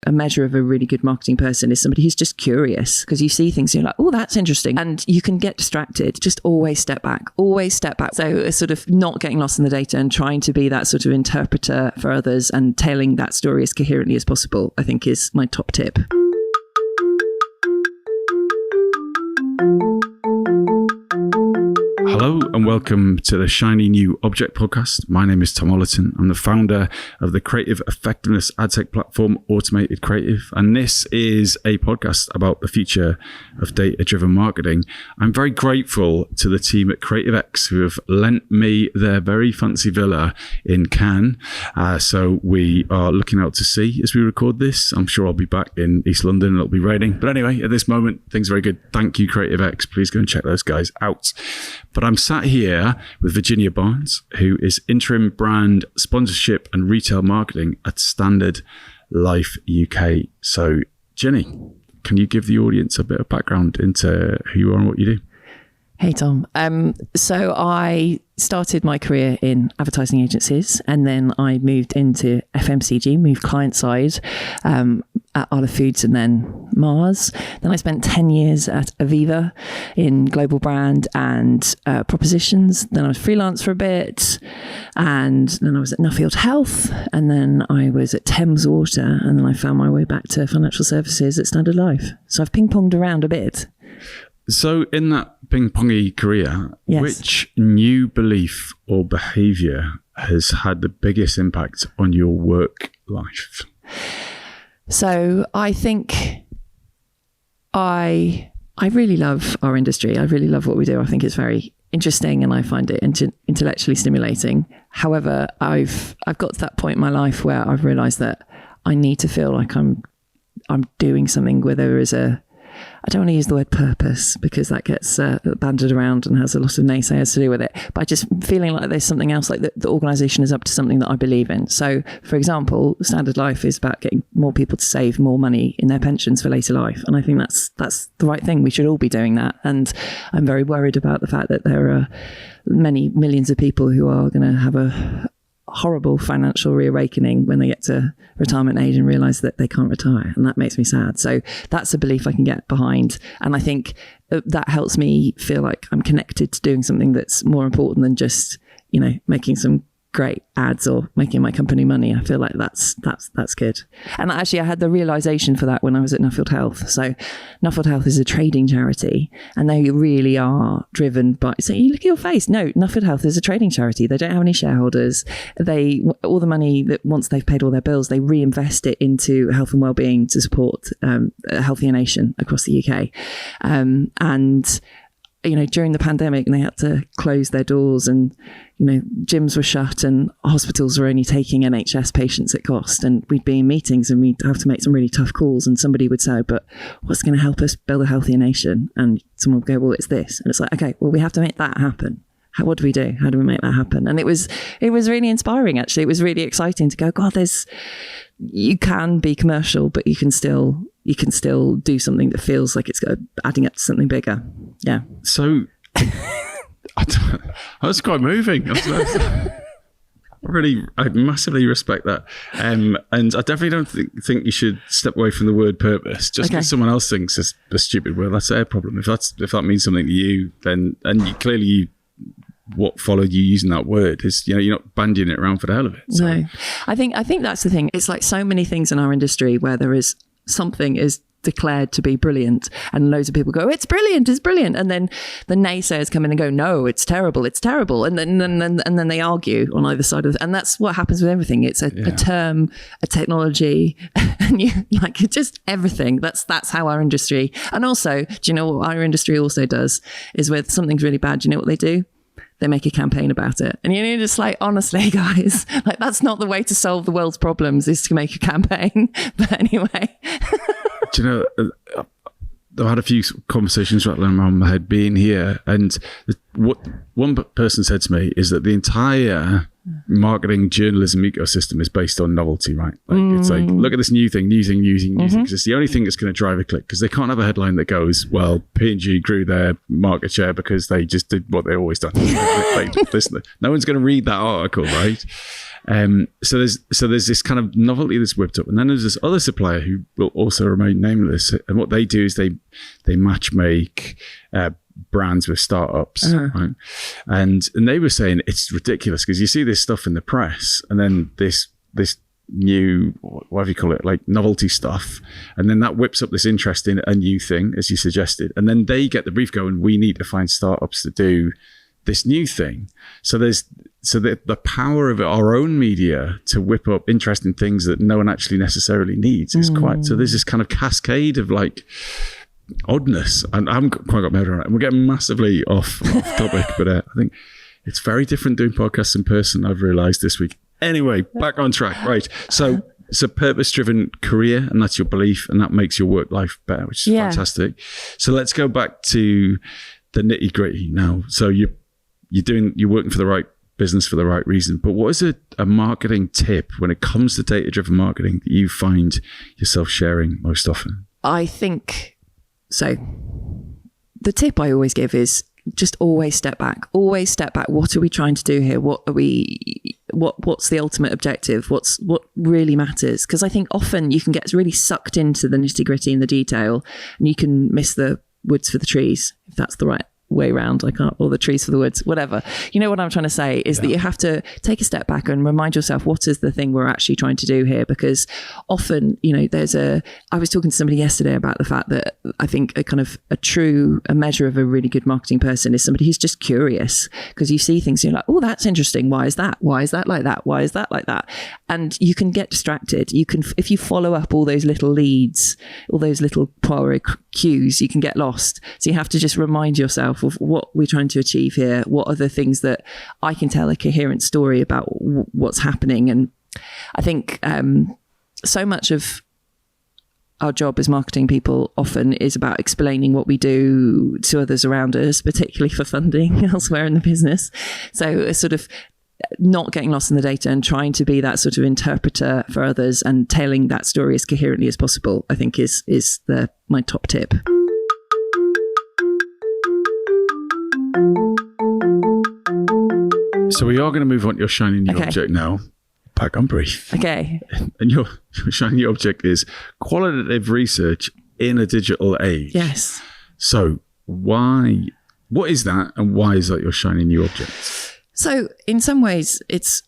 a measure of a really good marketing person is somebody who's just curious, because you see things and you're like, oh, that's interesting. And you can get distracted. Just always step back, always step back. So sort of not getting lost in the data and trying to be that sort of interpreter for others and telling that story as coherently as possible, I think is my top tip. Hello and welcome to the Shiny New Object podcast. My name is Tom Ollerton. I'm the founder of the creative effectiveness ad tech platform Automated Creative, and this is a podcast about the future of data-driven marketing. I'm very grateful to the team at CreativeX who have lent me their very fancy villa in Cannes. So we are looking out to sea as we record this. I'm sure I'll be back in East London and it'll be raining. But anyway, at this moment, things are very good. Thank you, CreativeX. Please go and check those guys out. But I'm sat here with Virginia Barnes, who is interim brand sponsorship and retail marketing at Standard Life UK. So, Jenny, can you give the audience a bit of background into who you are and what you do? Hey, Tom. So I started my career in advertising agencies, and then I moved into FMCG, moved client side at Arla Foods and then Mars. Then I spent 10 years at Aviva in global brand and propositions. Then I was freelance for a bit, and then I was at Nuffield Health, and then I was at Thames Water, and then I found my way back to financial services at Standard Life. So I've ping-ponged around a bit. So in that ping-pongy career, Yes. Which new belief or behaviour has had the biggest impact on your work life? So I think I really love our industry. I really love what we do. I think it's very interesting and I find it intellectually stimulating. However, I've got to that point in my life where I've realised that I need to feel like I'm doing something where there is I don't want to use the word purpose because that gets bandied around and has a lot of naysayers to do with it. But just feeling like there's something else, like the organisation is up to something that I believe in. So, for example, Standard Life is about getting more people to save more money in their pensions for later life. And I think that's the right thing. We should all be doing that. And I'm very worried about the fact that there are many millions of people who are going to have a horrible financial reawakening when they get to retirement age and realize that they can't retire, and that makes me sad. So that's a belief I can get behind, and I think that helps me feel like I'm connected to doing something that's more important than just, you know, making some great ads or making my company money. I feel like that's good. And actually I had the realization for that when I was at Nuffield Health. So Nuffield Health is a trading charity, and they really are driven by, so you look at your face, no, Nuffield Health is a trading charity. They don't have any shareholders. All the money that once they've paid all their bills, they reinvest it into health and wellbeing to support a healthier nation across the UK. And you know, during the pandemic, they had to close their doors, and, you know, gyms were shut and hospitals were only taking NHS patients at cost. And we'd be in meetings and we'd have to make some really tough calls, and somebody would say, but what's going to help us build a healthier nation? And someone would go, well, it's this. And it's like, okay, well, we have to make that happen. What do we do? How do we make that happen? And it was really inspiring, actually. It was really exciting to go, God, you can be commercial, but you can still do something that feels like it's adding up to something bigger. Yeah. So that's quite moving. I massively respect that. And I definitely don't think you should step away from the word purpose just because someone else thinks it's a stupid word. That's their problem. If that means something to you, then, what followed you using that word is, you know, you're not bandying it around for the hell of it. So. No, I think that's the thing. It's like so many things in our industry where there is something is declared to be brilliant, and loads of people go, it's brilliant, and then the naysayers come in and go, no, it's terrible, and then they argue on either side of it. And that's what happens with everything. It's a term, a technology, and you like just everything. That's how our industry. And also, do you know what our industry also does is, with something's really bad, do you know what they do? They make a campaign about it. And you're just like, honestly, guys, like that's not the way to solve the world's problems, is to make a campaign. But anyway. Do you know, I've had a few conversations rattling around my head being here, and what one person said to me is that the entire marketing journalism ecosystem is based on novelty, right? Like it's like, look at this new thing, because it's the only thing that's going to drive a click, because they can't have a headline that goes, well, P&G grew their market share because they just did what they've always done. No one's going to read that article, right? So there's this kind of novelty that's whipped up, and then there's this other supplier who will also remain nameless, and what they do is they match make brands with startups, right? And they were saying it's ridiculous because you see this stuff in the press, and then this new, whatever you call it, like novelty stuff, and then that whips up this interest in a new thing, as you suggested, and then they get the brief going, we need to find startups to do this new thing. So the power of our own media to whip up interesting things that no one actually necessarily needs is quite, so there's this kind of cascade of like oddness, and I haven't quite got my head around it. We're getting massively off topic, but I think it's very different doing podcasts in person, I've realized this week. Anyway, back on track. Right. So it's a purpose-driven career, and that's your belief, and that makes your work life better, which is fantastic. So let's go back to the nitty-gritty now. So you're working for the right business for the right reason, but what is a marketing tip when it comes to data-driven marketing that you find yourself sharing most often? I think so. The tip I always give is just always step back. Always step back. What are we trying to do here? What's the ultimate objective? What really matters? Because I think often you can get really sucked into the nitty-gritty and the detail, and you can miss the woods for the trees, if that's the right way round. I can't, or the trees for the woods, whatever. You know what I'm trying to say is that you have to take a step back and remind yourself, what is the thing we're actually trying to do here? Because often, I was talking to somebody yesterday about the fact that I think a measure of a really good marketing person is somebody who's just curious, because you see things and you're like, oh, that's interesting. Why is that? Why is that like that? Why is that like that? And you can get distracted. You can, if you follow up all those little leads, all those little Poirot cues, you can get lost. So you have to just remind yourself of what we're trying to achieve here. What are the things that I can tell a coherent story about what's happening? And I think so much of our job as marketing people often is about explaining what we do to others around us, particularly for funding elsewhere in the business. So sort of not getting lost in the data and trying to be that sort of interpreter for others and telling that story as coherently as possible, I think is my top tip. So we are going to move on to your shiny new object now. Back on brief. Okay. And your shiny new object is qualitative research in a digital age. Yes. So what is that, and why is that your shiny new object? So in some ways it's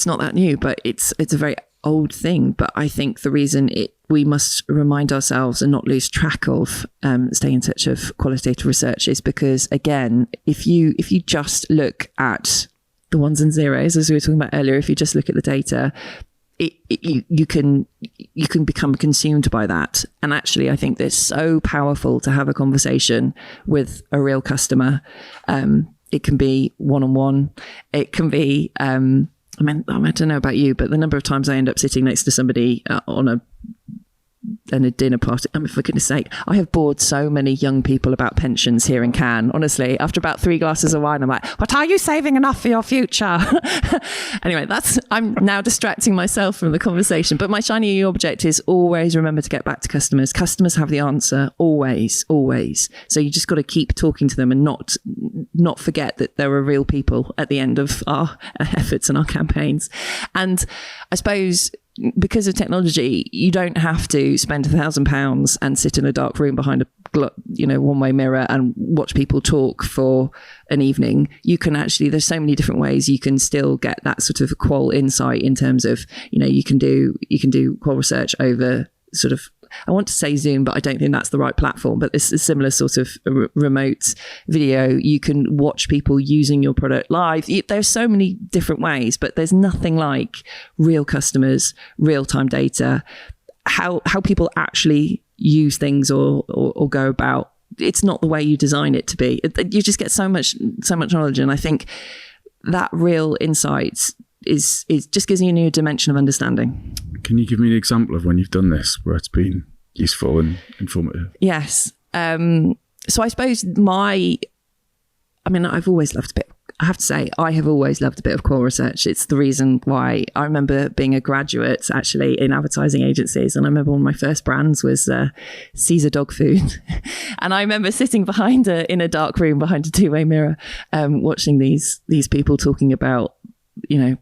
not that new, but it's a very old thing. But I think the reason we must remind ourselves and not lose track of staying in touch of qualitative research is because, again, if you just look at the ones and zeros, as we were talking about earlier, if you just look at the data, you can become consumed by that. And actually, I think it's so powerful to have a conversation with a real customer. It can be one-on-one. It can be, I don't know about you, but the number of times I end up sitting next to somebody on a dinner party. For goodness sake, I have bored so many young people about pensions here in Cannes. Honestly, after about 3 glasses of wine, I'm like, what, are you saving enough for your future? Anyway, I'm now distracting myself from the conversation. But my shiny new object is always remember to get back to customers. Customers have the answer, always, always. So you just got to keep talking to them and not forget that there are real people at the end of our efforts and our campaigns. And I suppose, because of technology, you don't have to spend £1,000 and sit in a dark room behind a one-way mirror and watch people talk for an evening. You can actually, there's so many different ways you can still get that sort of qual insight in terms of, you can do qual research over sort of, I want to say Zoom, but I don't think that's the right platform. But this is similar sort of remote video. You can watch people using your product live. There's so many different ways, but there's nothing like real customers, real-time data, how people actually use things or go about. It's not the way you design it to be. You just get so much knowledge, and I think that real insight is just gives you a new dimension of understanding. Can you give me an example of when you've done this where it's been useful and informative? Yes. So I suppose my I've always loved a bit. I have to say, I have always loved a bit of core research. It's the reason why I remember being a graduate actually in advertising agencies. And I remember one of my first brands was Caesar dog food. And I remember sitting in a dark room behind a two-way mirror, watching these people talking about,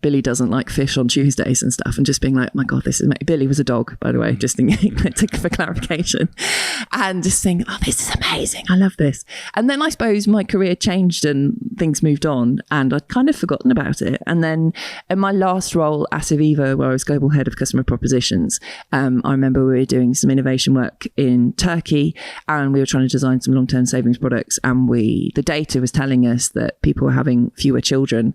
Billy doesn't like fish on Tuesdays and stuff, and just being like, oh my God, Billy was a dog, by the way, just for clarification, and just saying, oh, this is amazing. I love this. And then I suppose my career changed and things moved on, and I'd kind of forgotten about it. And then in my last role at Aviva, where I was global head of customer propositions, I remember we were doing some innovation work in Turkey, and we were trying to design some long-term savings products, and the data was telling us that people were having fewer children.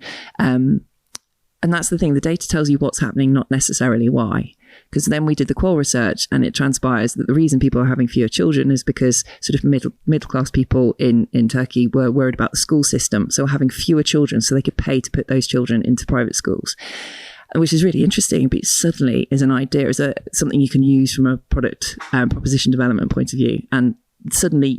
And that's the thing, the data tells you what's happening, not necessarily why. Because then we did the qual research, and it transpires that the reason people are having fewer children is because sort of middle class people in Turkey were worried about the school system, so having fewer children so they could pay to put those children into private schools, which is really interesting. But suddenly is an idea, is something you can use from a product proposition development point of view. And suddenly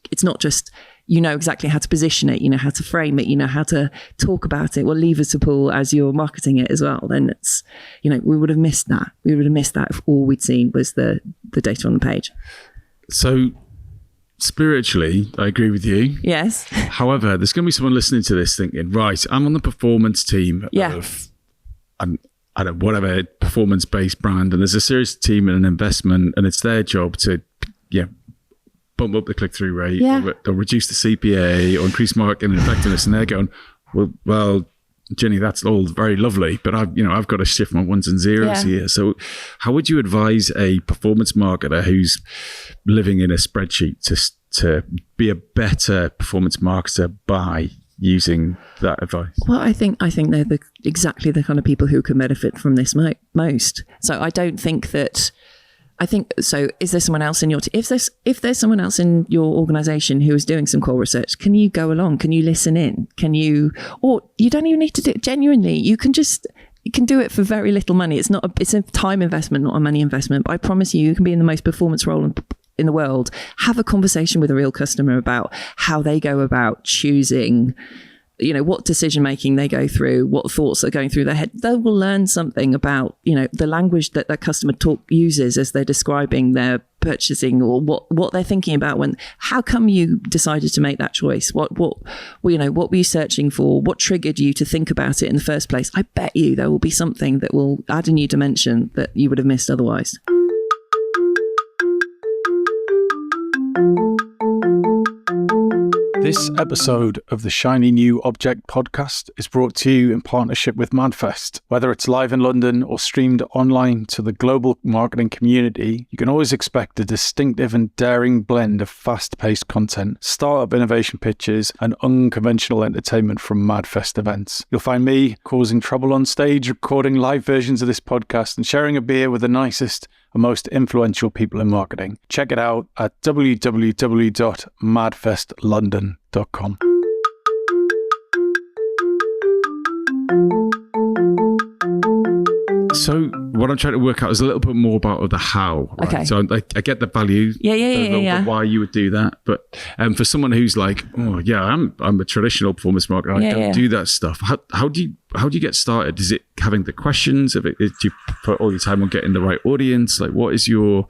it's not just exactly how to position it, how to frame it, how to talk about it, what levers to pull as you're marketing it as well. Then it's, we would have missed that. We would have missed that if all we'd seen was the data on the page. So spiritually, I agree with you. Yes. However, there's going to be someone listening to this thinking, right, I'm on the performance team of, I don't know, whatever performance-based brand, and there's a serious team and an investment, and it's their job to, bump up the click-through rate, or reduce the CPA, or increase marketing effectiveness, and they're going, well, Jenny, that's all very lovely, but I've got to shift my ones and zeros here. So, how would you advise a performance marketer who's living in a spreadsheet to be a better performance marketer by using that advice? Well, I think they're exactly the kind of people who can benefit from this most. So I don't think that. Is there someone else in your if there's someone else in your organization who is doing some core research, can you go along? Can you listen in? Or you don't even need to do it genuinely. You can do it for very little money. It's a time investment, not a money investment. But I promise you can be in the most performance role in the world. Have a conversation with a real customer about how they go about choosing, what decision making they go through, what thoughts are going through their head. They will learn something about, the language that their customer uses as they're describing their purchasing, or what they're thinking about how come you decided to make that choice? What were you searching for? What triggered you to think about it in the first place? I bet you there will be something that will add a new dimension that you would have missed otherwise. This episode of the Shiny New Object podcast is brought to you in partnership with MadFest. Whether it's live in London or streamed online to the global marketing community, you can always expect a distinctive and daring blend of fast-paced content, startup innovation pitches, and unconventional entertainment from MadFest events. You'll find me causing trouble on stage, recording live versions of this podcast, and sharing a beer with the nicest and most influential people in marketing. Check it out at www.madfestlondon.com. So what I'm trying to work out is a little bit more about the how. Right? Okay. So I get the value. Yeah. Why you would do that, but for someone who's like, I'm a traditional performance marketer. I don't do that stuff. How do you get started? Is it having the questions? Do you put all your time on getting the right audience? Like, what is your?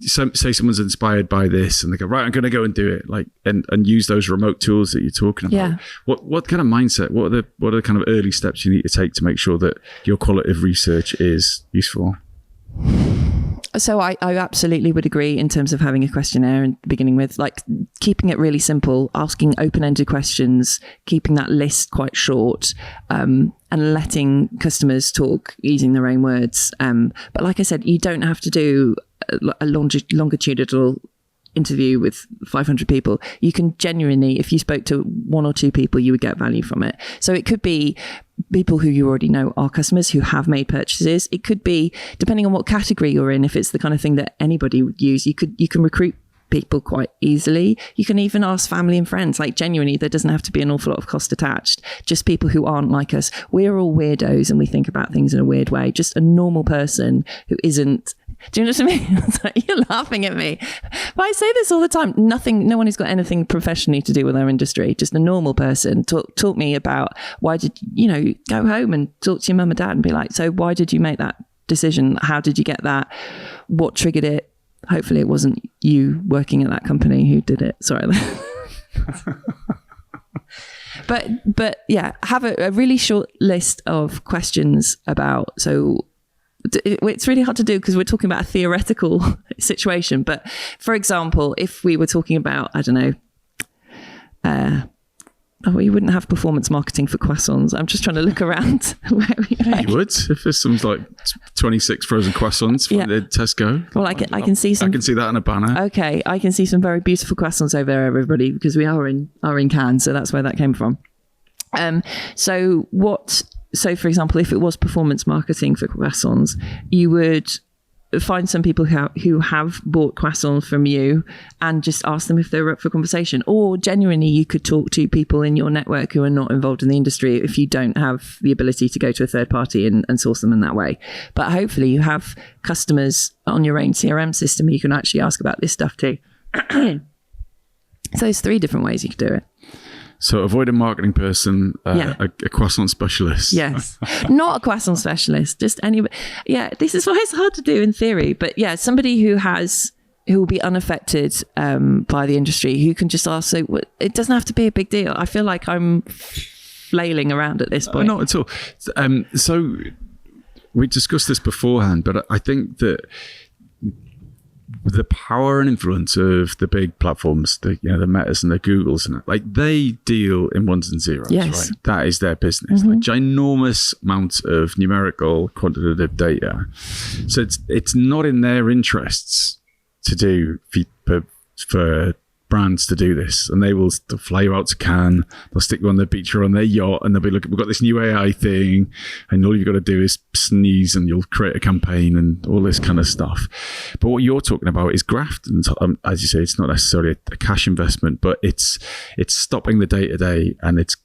Say someone's inspired by this and they go, right, I'm going to go and do it, like, and use those remote tools that you're talking about. Yeah. What kind of mindset, what are the kind of early steps you need to take to make sure that your qualitative research is useful? So I absolutely would agree in terms of having a questionnaire and beginning with, like, keeping it really simple, asking open-ended questions, keeping that list quite short, and letting customers talk using their own words. But like I said, you don't have to do a longitudinal interview with 500 people. You can genuinely, if you spoke to one or two people, you would get value from it. So it could be people who you already know are customers who have made purchases. It could be, depending on what category you're in, if it's the kind of thing that anybody would use, you can recruit people quite easily. You can even ask family and friends. Like, genuinely, there doesn't have to be an awful lot of cost attached. Just people who aren't like us. We're all weirdos and we think about things in a weird way. Just a normal person who isn't Do you know what I mean? It's like, you're laughing at me. But I say this all the time. No one who's got anything professionally to do with our industry, just a normal person, taught me about why did, go home and talk to your mum and dad and be like, so why did you make that decision? How did you get that? What triggered it? Hopefully it wasn't you working at that company who did it. Sorry. But yeah, have a really short list of questions about, so it's really hard to do because we're talking about a theoretical situation. But for example, if we were talking about, I don't know, we wouldn't have performance marketing for croissants. I'm just trying to look around. You would, if there's some like 26 frozen croissants from the Tesco. Well, I can see some. I can see that on a banner. Okay, I can see some very beautiful croissants over there, everybody, because we are in Cannes, so that's where that came from. So for example, if it was performance marketing for croissants, you would find some people who have bought croissants from you and just ask them if they're up for conversation. Or genuinely, you could talk to people in your network who are not involved in the industry if you don't have the ability to go to a third party and source them in that way. But hopefully you have customers on your own CRM system you can actually ask about this stuff too. So there's 3 different ways you could do it. So avoid a marketing person, a croissant specialist. Yes. Not a croissant specialist, just anybody. Yeah, this is why it's hard to do in theory. But yeah, somebody who will be unaffected by the industry, who can just ask. So it doesn't have to be a big deal. I feel like I'm flailing around at this point. Not at all. So we discussed this beforehand, but I think that the power and influence of the big platforms, the Metas and the Googles, and like they deal in ones and zeros, yes. Right? That is their business. Like ginormous amounts of numerical, quantitative data. So it's not in their interests to do for brands to do this, and they'll fly you out to Cannes, they'll stick you on their beach or on their yacht, and they'll be, look, we've got this new AI thing, and all you've got to do is sneeze and you'll create a campaign and all this kind of stuff. But what you're talking about is graft, and as you say, it's not necessarily a cash investment, but it's stopping the day-to-day, and it's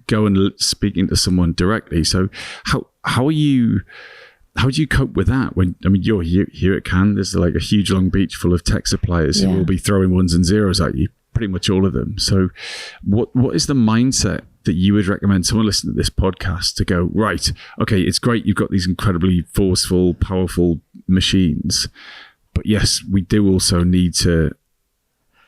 going speaking to someone directly. So how do you cope with that when, you're here at Cannes, there's like a huge long beach full of tech suppliers who will be throwing ones and zeros at you, pretty much all of them. So what is the mindset that you would recommend someone listening to this podcast to go, right, okay, it's great, you've got these incredibly forceful, powerful machines, but yes, we do also need to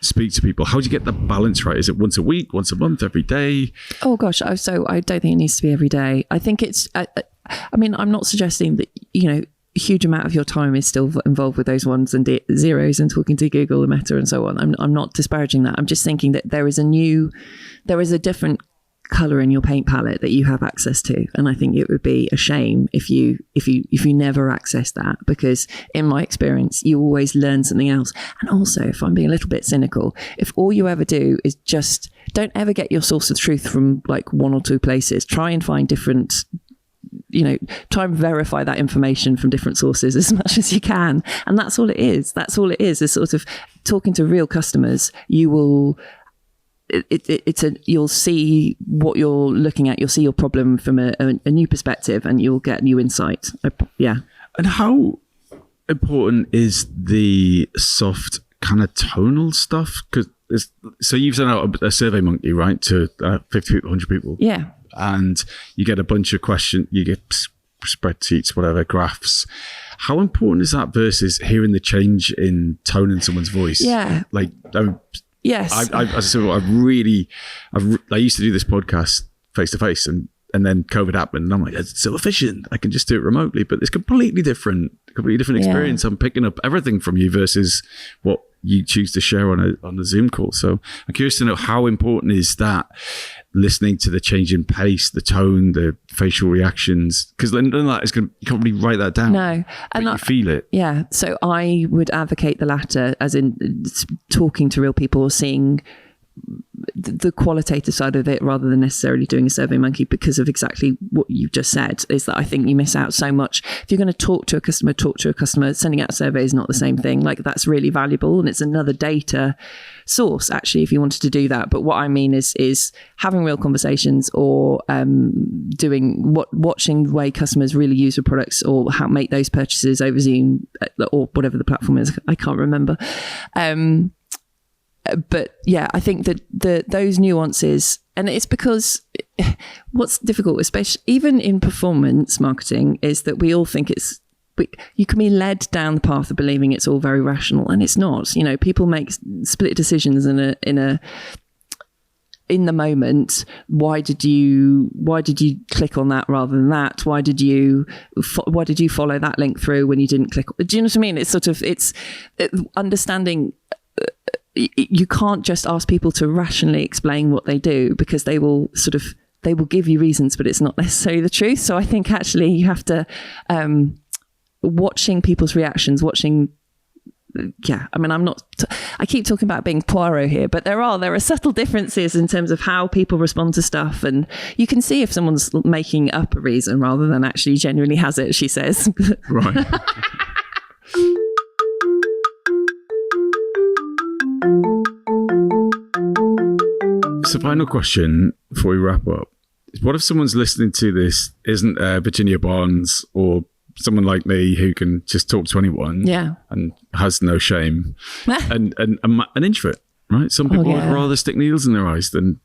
speak to people. How do you get the balance right? Is it once a week, once a month, every day? Oh gosh, so I don't think it needs to be every day. I think it's, I'm not suggesting that, a huge amount of your time is still involved with those ones and zeros and talking to Google and Meta and so on. I'm not disparaging that. I'm just thinking that there is a different color in your paint palette that you have access to. And I think it would be a shame if you never access that, because in my experience, you always learn something else. And also, if I'm being a little bit cynical, if all you ever do is just don't ever get your source of truth from like 1 or 2 places, try and find different, try and verify that information from different sources as much as you can. And that's all it is. Is sort of talking to real customers. You will, you'll see what you're looking at. You'll see your problem from a new perspective, and you'll get new insight. Yeah. And how important is the soft kind of tonal stuff? So you've sent out a survey monkey, right, to 50 people, 100 people. Yeah. And you get a bunch of questions, you get spreadsheets, whatever, graphs. How important is that versus hearing the change in tone in someone's voice? Yeah. Like, yes. As I said, I used to do this podcast face to face, and then COVID happened, and I'm like, it's so efficient. I can just do it remotely, but it's completely different experience. I'm picking up everything from you versus what you choose to share on a Zoom call. So I'm curious to know, how important is that, listening to the change in pace, the tone, the facial reactions? Because none of that you can't really write that down. No. And you feel it. Yeah. So I would advocate the latter, as in talking to real people, seeing the qualitative side of it rather than necessarily doing a Survey Monkey, because of exactly what you just said, is that I think you miss out so much. If you're going to talk to a customer, sending out a survey is not the same thing. Like, that's really valuable, and it's another data source actually if you wanted to do that. But what I mean is having real conversations, or watching the way customers really use your products, or how make those purchases over Zoom or whatever the platform is. I can't remember. But yeah, I think that those nuances, and it's because what's difficult, especially even in performance marketing, is that we all think you can be led down the path of believing it's all very rational, and it's not. You know, people make split decisions in the moment. Why did you click on that rather than that? Why did you follow that link through when you didn't click? Do you know what I mean? It's sort of understanding. You can't just ask people to rationally explain what they do, because they will give you reasons, but it's not necessarily the truth. So I think actually you have to watching people's reactions, I mean, I keep talking about being Poirot here, but there are subtle differences in terms of how people respond to stuff, and you can see if someone's making up a reason rather than actually genuinely has it, she says. Right. So, final question before we wrap up is, what if someone's listening to this isn't Virginia Barnes or someone like me who can just talk to anyone, and has no shame, and an introvert, right? Some people would rather stick needles in their eyes than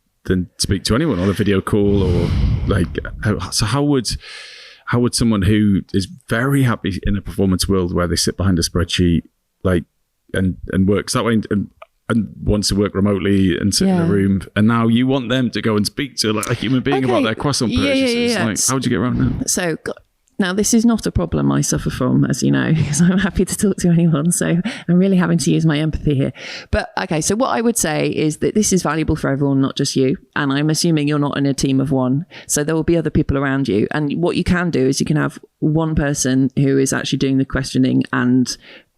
speak to anyone on a video call, or like. So how would someone who is very happy in a performance world where they sit behind a spreadsheet, like, and works that way, and wants to work remotely and sit in a room, and now you want them to go and speak to like a human being about their croissant purchases. Like, how would you get around that? So now, this is not a problem I suffer from, as you know, because I'm happy to talk to anyone. So I'm really having to use my empathy here. But okay, so what I would say is that this is valuable for everyone, not just you. And I'm assuming you're not in a team of one. So there will be other people around you. And what you can do is you can have one person who is actually doing the questioning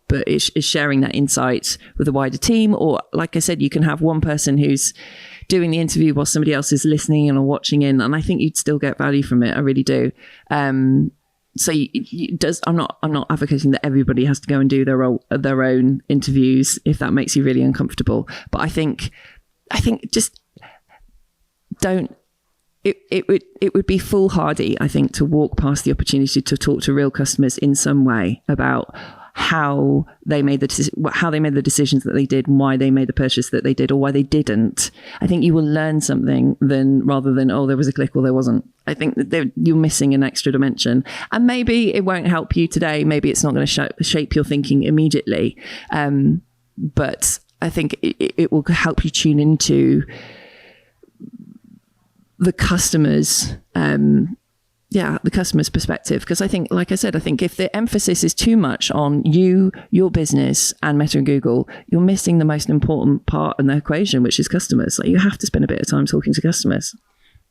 but is sharing that insight with a wider team. Or like I said, you can have one person who's doing the interview while somebody else is listening and or watching in. And I think you'd still get value from it. I really do. So I'm not advocating that everybody has to go and do their own interviews if that makes you really uncomfortable. But I think just don't. It would be foolhardy, I think, to walk past the opportunity to talk to real customers in some way about how they made the decisions that they did, and why they made the purchase that they did, or why they didn't. I think you will learn something rather than there was a click or there wasn't. I think that you're missing an extra dimension, and maybe it won't help you today. Maybe it's not going to shape your thinking immediately, but I think it will help you tune into the customer's the customer's perspective. Because I think, like I said, if the emphasis is too much on you, your business, and Meta and Google, you're missing the most important part in the equation, which is customers. Like, you have to spend a bit of time talking to customers.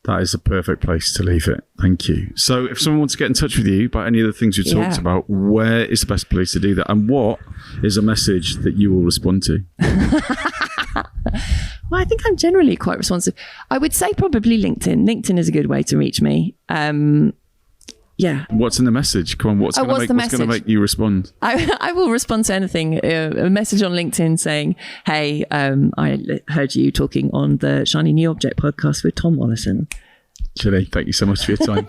That is a perfect place to leave it. Thank you. So if someone wants to get in touch with you about any of the things you talked about, where is the best place to do that? And what is a message that you will respond to? Well, I think I'm generally quite responsive. I would say probably LinkedIn. LinkedIn is a good way to reach me. What's in the message? Come on, what's going to make you respond? I will respond to anything. A message on LinkedIn saying, hey, I heard you talking on the Shiny New Object podcast with Tom Mollison. Gilly, thank you so much for your time.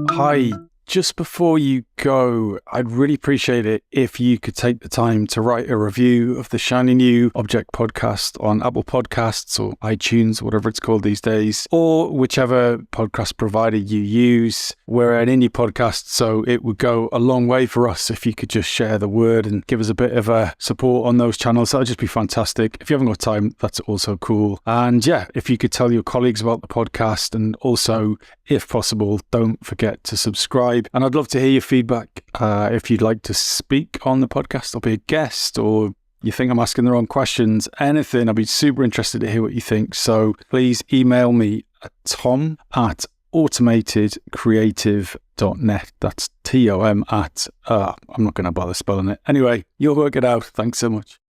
Hi. Just before you go, I'd really appreciate it if you could take the time to write a review of the Shiny New Object podcast on Apple Podcasts or iTunes, whatever it's called these days, or whichever podcast provider you use. We're an indie podcast, so it would go a long way for us if you could just share the word and give us a bit of a support on those channels. That would just be fantastic. If you haven't got time, that's also cool. And if you could tell your colleagues about the podcast, and also, if possible, don't forget to subscribe. And I'd love to hear your feedback. If you'd like to speak on the podcast or be a guest, or you think I'm asking the wrong questions, anything, I'd be super interested to hear what you think. So please email me at tom@automatedcreative.net. That's Tom at, I'm not going to bother spelling it. Anyway, you'll work it out. Thanks so much.